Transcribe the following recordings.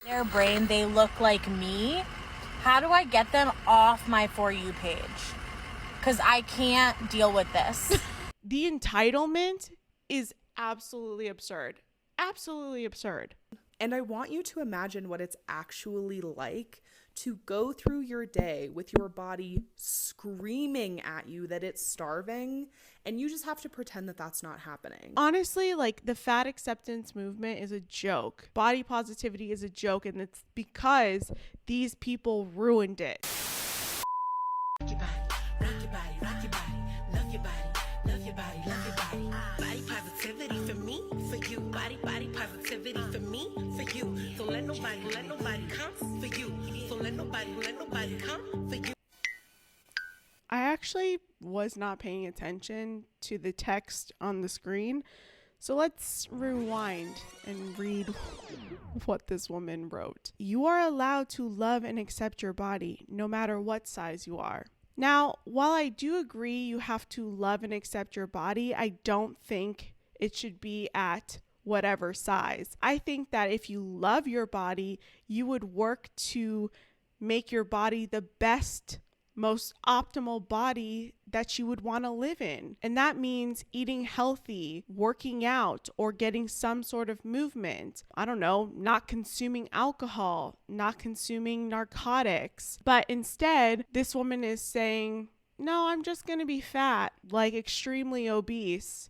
their brain, they look like me. How do I get them off my For You page? Because I can't deal with this. The entitlement is absolutely absurd. Absolutely absurd. And I want you to imagine what it's actually like to go through your day with your body screaming at you that it's starving, and you just have to pretend that that's not happening. Honestly, like, the fat acceptance movement is a joke. Body positivity is a joke, and it's because these people ruined it. Rock your body, rock your body, rock your body, love your body, love your body, love your body. Body positivity for me, for you. Body positivity for me, for you. So let nobody come for you. So let nobody come for you. I actually was not paying attention to the text on the screen, so let's rewind and read what this woman wrote. You are allowed to love and accept your body, no matter what size you are. Now, while I do agree you have to love and accept your body, I don't think it should be at whatever size. I think that if you love your body, you would work to make your body the best, most optimal body that you would want to live in. And that means eating healthy, working out, or getting some sort of movement. I don't know, not consuming alcohol, not consuming narcotics. But instead, this woman is saying, no, I'm just going to be fat, like extremely obese,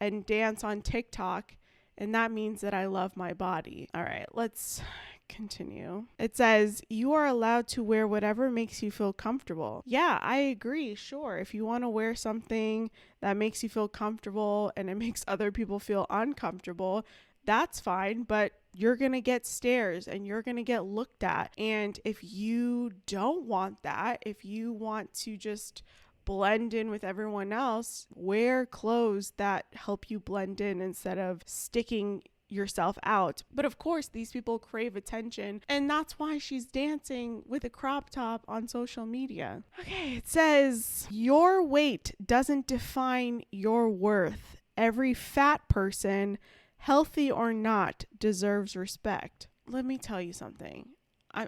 and dance on TikTok. And that means that I love my body. All right, let's continue. It says, you are allowed to wear whatever makes you feel comfortable. Yeah, I agree. Sure. If you want to wear something that makes you feel comfortable and it makes other people feel uncomfortable, that's fine. But you're going to get stares and you're going to get looked at. And if you don't want that, if you want to just blend in with everyone else, wear clothes that help you blend in instead of sticking yourself out. But of course, these people crave attention, and that's why she's dancing with a crop top on social media. Okay, it says, your weight doesn't define your worth. Every fat person, healthy or not, deserves respect. Let me tell you something.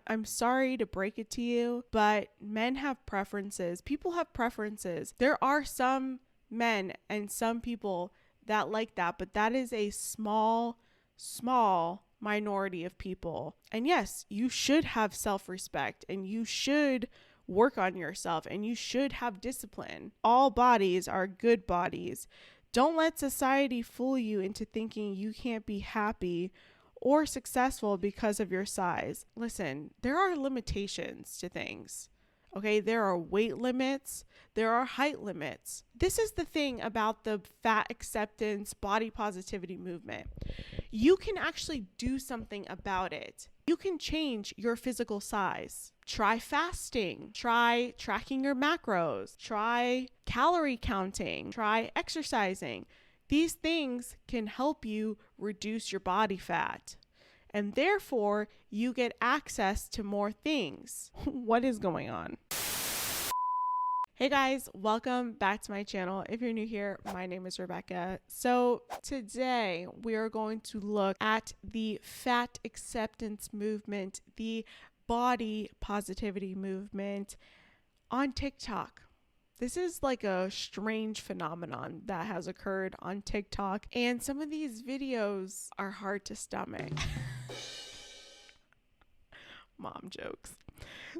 I'm sorry to break it to you, but men have preferences. People have preferences. There are some men and some people that like that, but that is a small minority of people. And yes, you should have self-respect and you should work on yourself and you should have discipline. All bodies are good bodies. Don't let society fool you into thinking you can't be happy or successful because of your size. Listen, there are limitations to things. Okay, there are weight limits, there are height limits. This is the thing about the fat acceptance, body positivity movement. You can actually do something about it. You can change your physical size. Try fasting, try tracking your macros, try calorie counting, try exercising. These things can help you reduce your body fat, and therefore you get access to more things. What is going on? Hey guys, welcome back to my channel. If you're new here, my name is Rebecca. So today we are going to look at the fat acceptance movement, the body positivity movement on TikTok. This is like a strange phenomenon that has occurred on TikTok, and some of these videos are hard to stomach. Mom jokes.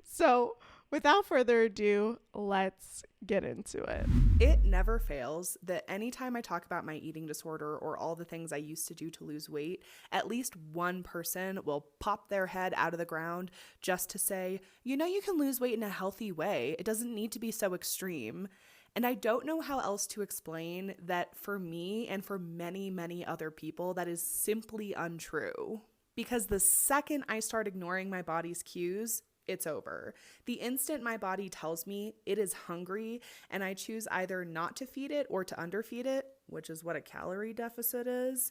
So without further ado, let's get into it. It never fails that anytime I talk about my eating disorder or all the things I used to do to lose weight, at least one person will pop their head out of the ground just to say, you know, you can lose weight in a healthy way. It doesn't need to be so extreme. And I don't know how else to explain that for me and for many, many other people, that is simply untrue. Because the second I start ignoring my body's cues, it's over. The instant my body tells me it is hungry and I choose either not to feed it or to underfeed it, which is what a calorie deficit is,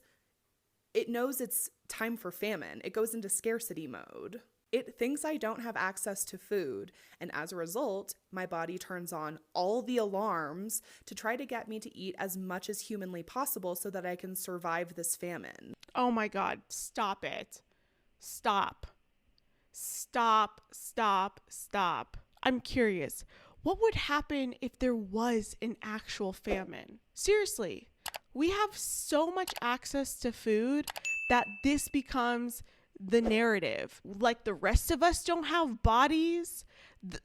it knows it's time for famine. It goes into scarcity mode. It thinks I don't have access to food, and as a result, my body turns on all the alarms to try to get me to eat as much as humanly possible so that I can survive this famine. Oh my God, stop it. Stop. Stop. I'm curious. What would happen if there was an actual famine? Seriously, we have so much access to food that this becomes the narrative. Like the rest of us don't have bodies.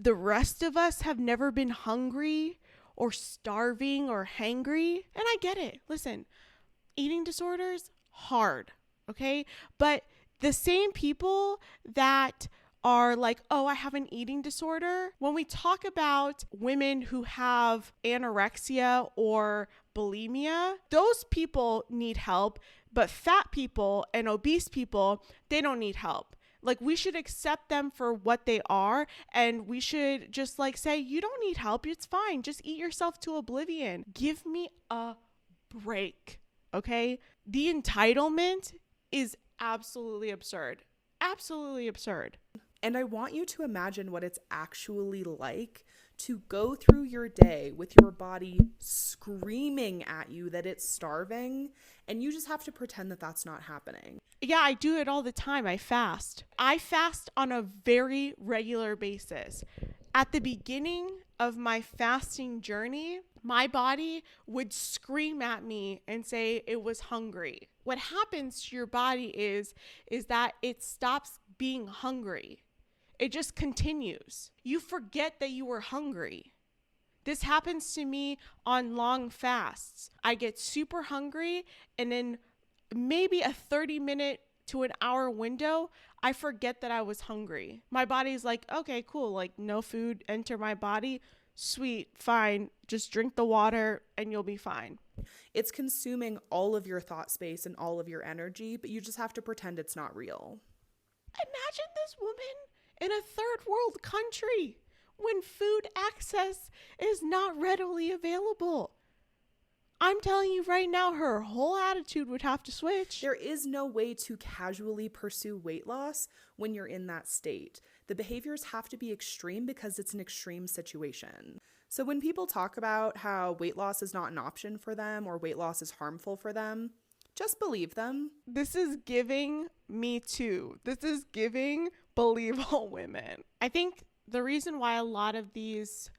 The rest of us have never been hungry or starving or hangry. And I get it. Listen, eating disorders, hard, okay? But the same people that are like, oh, I have an eating disorder. When we talk about women who have anorexia or bulimia, those people need help, but fat people and obese people, they don't need help. Like, we should accept them for what they are, and we should just like say, you don't need help. It's fine. Just eat yourself to oblivion. Give me a break, okay? The entitlement is absolutely absurd. Absolutely absurd. And I want you to imagine what it's actually like to go through your day with your body screaming at you that it's starving, and you just have to pretend that that's not happening. Yeah, I do it all the time. I fast. I fast on a very regular basis. At the beginning of my fasting journey, my body would scream at me and say it was hungry. What happens to your body is that it stops being hungry. It just continues. You forget that you were hungry. This happens to me on long fasts. I get super hungry, and in maybe a 30-minute to an hour window, I forget that I was hungry. My body's like, okay, cool. Like, no food enter my body. Sweet, fine. Just drink the water and you'll be fine. It's consuming all of your thought space and all of your energy, but you just have to pretend it's not real. Imagine this woman in a third world country when food access is not readily available. I'm telling you right now, her whole attitude would have to switch. There is no way to casually pursue weight loss when you're in that state. The behaviors have to be extreme because it's an extreme situation. So when people talk about how weight loss is not an option for them or weight loss is harmful for them, just believe them. This is giving Me Too. This is giving Believe All Women. I think the reason why a lot of these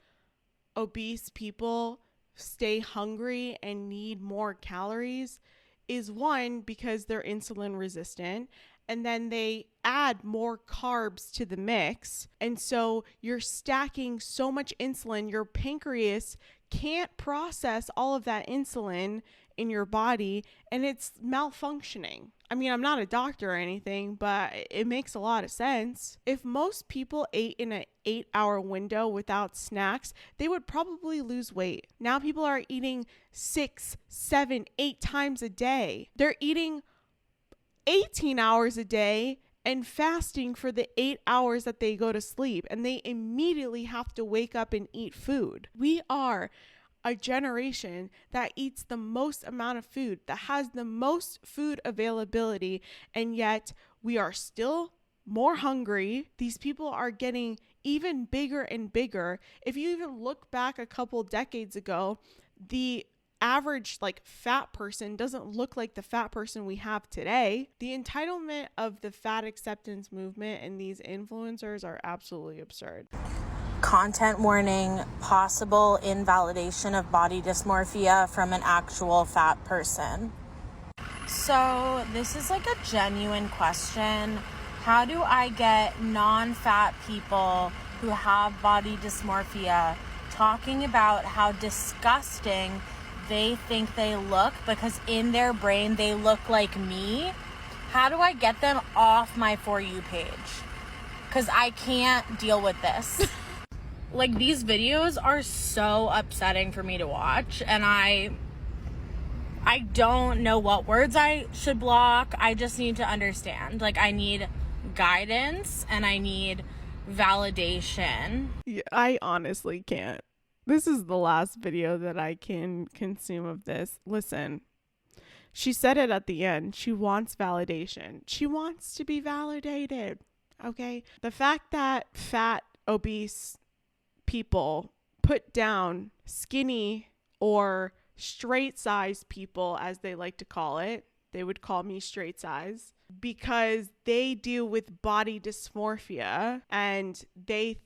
obese people stay hungry and need more calories is, one, because they're insulin resistant, and then they add more carbs to the mix. And so you're stacking so much insulin, your pancreas can't process all of that insulin in your body, and it's malfunctioning. I mean, I'm not a doctor or anything, but it makes a lot of sense. If most people ate in an 8-hour window without snacks, they would probably lose weight. Now people are eating 6, 7, 8 times a day. They're eating 18 hours a day and fasting for the 8 hours that they go to sleep, and they immediately have to wake up and eat food. We are a generation that eats the most amount of food, that has the most food availability, and yet we are still more hungry. These people are getting even bigger and bigger. If you even look back a couple decades ago, the average fat person doesn't look like the fat person we have today. The entitlement of the fat acceptance movement and these influencers are absolutely absurd. Content warning: possible invalidation of body dysmorphia from an actual fat person. So this is a genuine question. How do I get non-fat people who have body dysmorphia talking about how disgusting they think they look because in their brain they look like me? How do I get them off my For You page? Because I can't deal with this. These videos are so upsetting for me to watch, and I don't know what words I should block. I just need to understand. I need guidance and I need validation. Yeah, I honestly can't. This is the last video that I can consume of this. Listen, she said it at the end. She wants validation. She wants to be validated. Okay? The fact that fat, obese people put down skinny or straight size people, as they like to call it, they would call me straight size, because they deal with body dysmorphia and they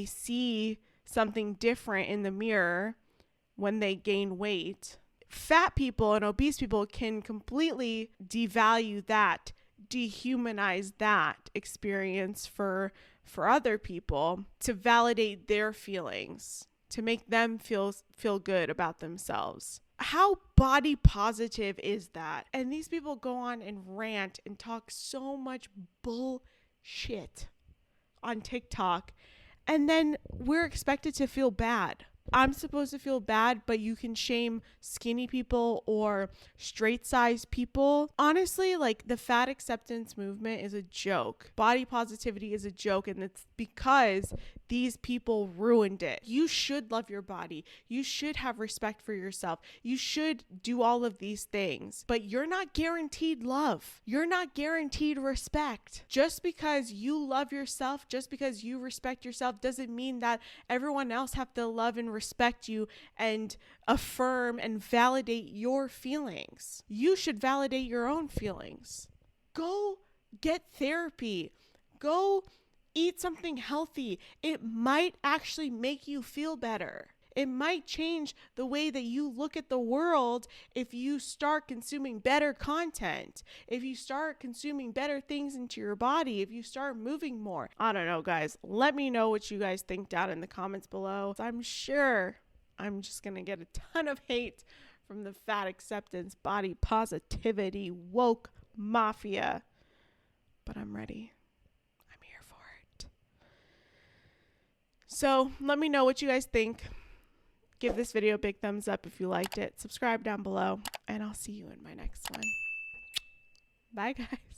see something different in the mirror when they gain weight. Fat people and obese people can completely devalue that, dehumanize that experience for other people to validate their feelings, to make them feel good about themselves. How body positive is that? And these people go on and rant and talk so much bullshit on TikTok, and then we're expected to feel bad. I'm supposed to feel bad, but you can shame skinny people or straight sized people. Honestly, like, the fat acceptance movement is a joke. Body positivity is a joke, and it's because these people ruined it. You should love your body. You should have respect for yourself. You should do all of these things, but you're not guaranteed love. You're not guaranteed respect. Just because you love yourself, just because you respect yourself, doesn't mean that everyone else have to love and respect you and affirm and validate your feelings. You should validate your own feelings. Go get therapy. Go eat something healthy. It might actually make you feel better. It might change the way that you look at the world if you start consuming better content, if you start consuming better things into your body, if you start moving more. I don't know, guys. Let me know what you guys think down in the comments below. I'm sure I'm just going to get a ton of hate from the fat acceptance, body positivity, woke mafia. But I'm ready. So let me know what you guys think. Give this video a big thumbs up if you liked it. Subscribe down below, and I'll see you in my next one. Bye, guys.